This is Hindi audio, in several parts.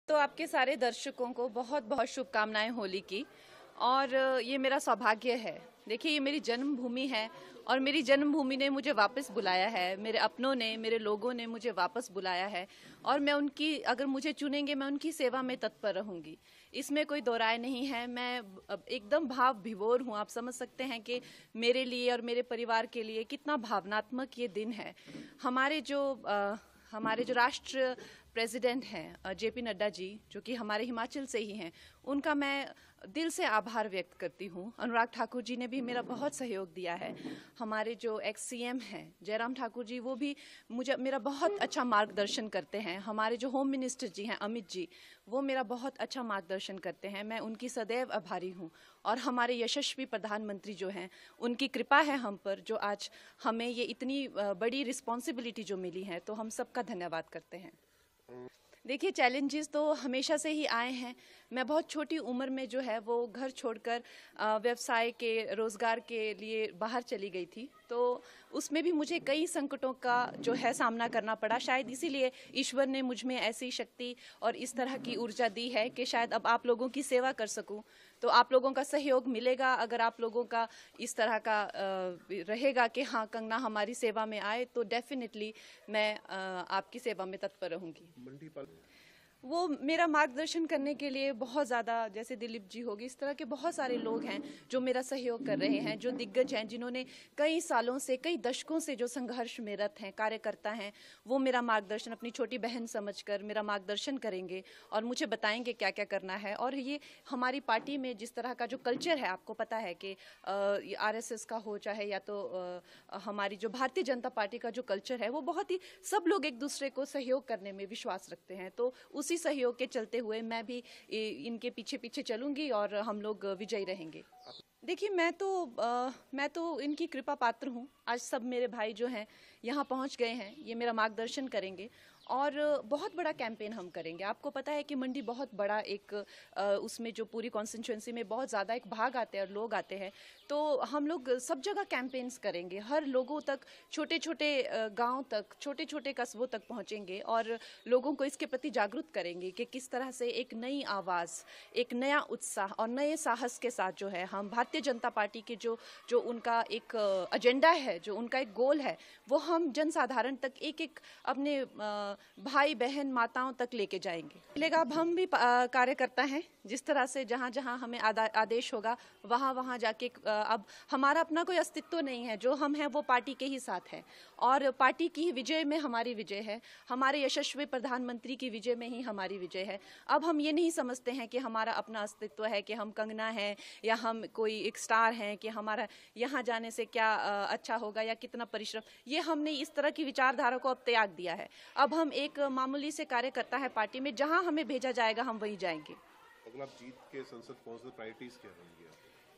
तो आपके सारे दर्शकों को बहुत बहुत शुभकामनाएं होली की। और ये मेरा सौभाग्य है। देखिए, ये मेरी जन्मभूमि है और मेरी जन्मभूमि ने मुझे वापस बुलाया है। मेरे अपनों ने, मेरे लोगों ने मुझे वापस बुलाया है और मैं उनकी, अगर मुझे चुनेंगे, मैं उनकी सेवा में तत्पर रहूंगी। इसमें कोई दो राय नहीं है। मैं एकदम भाव विभोर हूँ। आप समझ सकते हैं कि मेरे लिए और मेरे परिवार के लिए कितना भावनात्मक ये दिन है। हमारे जो राष्ट्र प्रेसिडेंट हैं जेपी नड्डा जी, जो कि हमारे हिमाचल से ही हैं, उनका मैं दिल से आभार व्यक्त करती हूँ। अनुराग ठाकुर जी ने भी मेरा बहुत सहयोग दिया है। हमारे जो एक्स सीएम हैं जयराम ठाकुर जी, वो भी मेरा बहुत अच्छा मार्गदर्शन करते हैं। हमारे जो होम मिनिस्टर जी हैं अमित जी, वो मेरा बहुत अच्छा मार्गदर्शन करते हैं। मैं उनकी सदैव आभारी हूँ। और हमारे यशस्वी प्रधानमंत्री जो हैं, उनकी कृपा है हम पर, जो आज हमें ये इतनी बड़ी रिस्पॉन्सिबिलिटी जो मिली है, तो हम सबका धन्यवाद करते हैं। देखिए, चैलेंजेस तो हमेशा से ही आए हैं। मैं बहुत छोटी उम्र में जो है वो घर छोड़कर व्यवसाय के, रोजगार के लिए बाहर चली गई थी। तो उसमें भी मुझे कई संकटों का जो है सामना करना पड़ा। शायद इसीलिए ईश्वर ने मुझ में ऐसी शक्ति और इस तरह की ऊर्जा दी है कि शायद अब आप लोगों की सेवा कर सकूं। तो आप लोगों का सहयोग मिलेगा। अगर आप लोगों का इस तरह का रहेगा कि हाँ, कंगना हमारी सेवा में आए, तो डेफिनेटली मैं आपकी सेवा में तत्पर रहूंगी। वो मेरा मार्गदर्शन करने के लिए बहुत ज़्यादा, जैसे दिलीप जी होगी, इस तरह के बहुत सारे लोग हैं जो मेरा सहयोग कर रहे हैं, जो दिग्गज हैं, जिन्होंने कई सालों से, कई दशकों से जो संघर्ष में रत हैं, कार्यकर्ता हैं, वो मेरा मार्गदर्शन अपनी छोटी बहन समझकर मेरा मार्गदर्शन करेंगे और मुझे बताएंगे क्या क्या करना है। और ये हमारी पार्टी में जिस तरह का जो कल्चर है, आपको पता है कि आरएसएस का हो चाहे या तो हमारी जो भारतीय जनता पार्टी का जो कल्चर है, वो बहुत ही, सब लोग एक दूसरे को सहयोग करने में विश्वास रखते हैं। तो उसी सहयोग के चलते हुए मैं भी इनके पीछे पीछे चलूंगी और हम लोग विजयी रहेंगे। देखिए, मैं तो इनकी कृपा पात्र हूँ। आज सब मेरे भाई जो हैं यहाँ पहुँच गए हैं, ये मेरा मार्गदर्शन करेंगे और बहुत बड़ा कैंपेन हम करेंगे। आपको पता है कि मंडी बहुत बड़ा एक उसमें जो पूरी कॉन्स्टिट्यूंसी में बहुत ज़्यादा एक भाग आते हैं और लोग आते हैं। तो हम लोग सब जगह कैंपेन्स करेंगे, हर लोगों तक, छोटे छोटे गांव तक, छोटे छोटे कस्बों तक पहुंचेंगे और लोगों को इसके प्रति जागरूक करेंगे कि किस तरह से एक नई आवाज़, एक नया उत्साह और नए साहस के साथ जो है हम भारतीय जनता पार्टी के जो उनका एक एजेंडा है, जो उनका एक गोल है, वो हम जनसाधारण तक, एक एक अपने भाई बहन माताओं तक लेके जाएंगे। लेकिन अब हम भी कार्यकर्ता हैं। जिस तरह से जहाँ जहाँ हमें आदेश होगा, वहाँ वहाँ जाके अब हमारा अपना कोई अस्तित्व नहीं है। जो हम हैं वो पार्टी के ही साथ है और पार्टी की विजय में हमारी विजय है। हमारे यशस्वी प्रधानमंत्री की विजय में ही हमारी विजय है। अब हम ये नहीं समझते हैं कि हमारा अपना अस्तित्व है, कि हम कंगना हैं या हम कोई एक स्टार हैं, कि हमारा यहाँ जाने से क्या अच्छा होगा या कितना परिश्रम। ये हमने इस तरह की विचारधारा को अब त्याग दिया है। अब हम एक मामूली से कार्यकर्ता है पार्टी में, जहाँ हमें भेजा जाएगा हम वहीं जाएंगे। अगर आप जीत के संसद पहुंचे, प्रायोरिटीज क्या होंगी?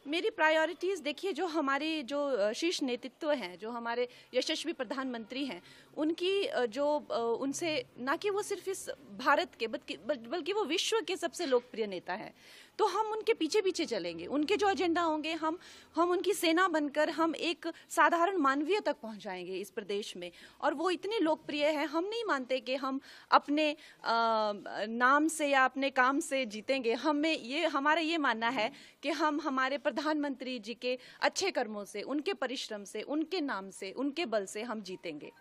मेरी प्रायोरिटीज़ देखिए, जो हमारे जो शीर्ष नेतृत्व हैं, जो हमारे यशस्वी प्रधानमंत्री हैं, उनकी उनसे ना कि वो सिर्फ इस भारत के बल्कि वो विश्व के सबसे लोकप्रिय नेता हैं। तो हम उनके पीछे पीछे चलेंगे। उनके जो एजेंडा होंगे, हम उनकी सेना बनकर हम एक साधारण मानवीय तक पहुंचाएंगे इस प्रदेश में। और वो इतने लोकप्रिय हैं, हम नहीं मानते कि हम अपने नाम से या अपने काम से जीतेंगे। हमारा ये मानना है कि हम हमारे प्रधानमंत्री जी के अच्छे कर्मों से, उनके परिश्रम से, उनके नाम से, उनके बल से हम जीतेंगे।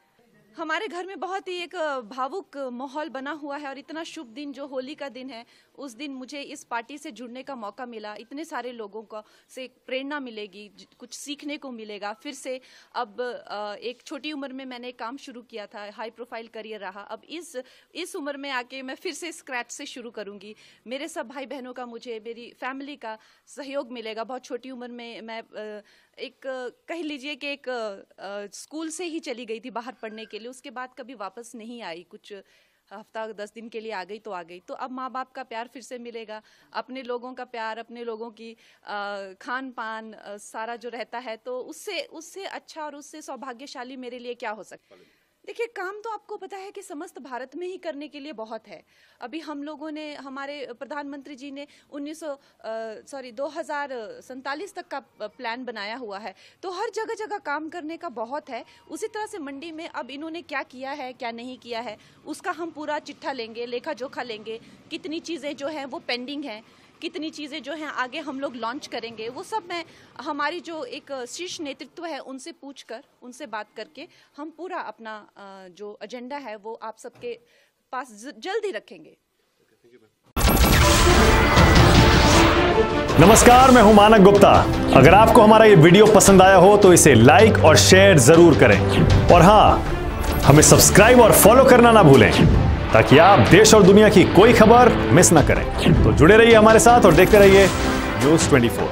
हमारे घर में बहुत ही एक भावुक माहौल बना हुआ है और इतना शुभ दिन जो होली का दिन है, उस दिन मुझे इस पार्टी से जुड़ने का मौका मिला। इतने सारे लोगों को से प्रेरणा मिलेगी, कुछ सीखने को मिलेगा। फिर से अब एक छोटी उम्र में मैंने एक काम शुरू किया था, हाई प्रोफाइल करियर रहा। अब इस उम्र में आके मैं फिर से स्क्रैच से शुरू करूंगी। मेरे सब भाई बहनों का, मुझे मेरी फैमिली का सहयोग मिलेगा। बहुत छोटी उम्र में मैं एक कह लीजिए कि एक स्कूल से ही चली गई थी बाहर पढ़ने के लिए। उसके बाद कभी वापस नहीं आई। कुछ हफ्ता 10 दिन के लिए आ गई तो आ गई। तो अब माँ बाप का प्यार फिर से मिलेगा, अपने लोगों का प्यार, अपने लोगों की खान पान सारा जो रहता है, तो उससे अच्छा और उससे सौभाग्यशाली मेरे लिए क्या हो सकता है। देखिए, काम तो आपको पता है कि समस्त भारत में ही करने के लिए बहुत है। अभी हम लोगों ने, हमारे प्रधानमंत्री जी ने 2047 तक का प्लान बनाया हुआ है, तो हर जगह जगह काम करने का बहुत है। उसी तरह से मंडी में अब इन्होंने क्या किया है, क्या नहीं किया है, उसका हम पूरा चिट्ठा लेंगे, लेखा जोखा लेंगे। कितनी चीज़ें जो हैं वो पेंडिंग हैं, कितनी चीज़ें जो हैं आगे हम लोग लॉन्च करेंगे, वो सब मैं हमारी जो एक शीर्ष नेतृत्व है उनसे पूछकर, उनसे बात करके हम पूरा अपना जो एजेंडा है वो आप सबके पास जल्द ही रखेंगे। नमस्कार, मैं हूं मानक गुप्ता। अगर आपको हमारा ये वीडियो पसंद आया हो तो इसे लाइक और शेयर जरूर करें, और हां, हमें सब्सक्राइब और फॉलो करना ना भूलें ताकि आप देश और दुनिया की कोई खबर मिस ना करें। तो जुड़े रहिए हमारे साथ और देखते रहिए न्यूज़ 24।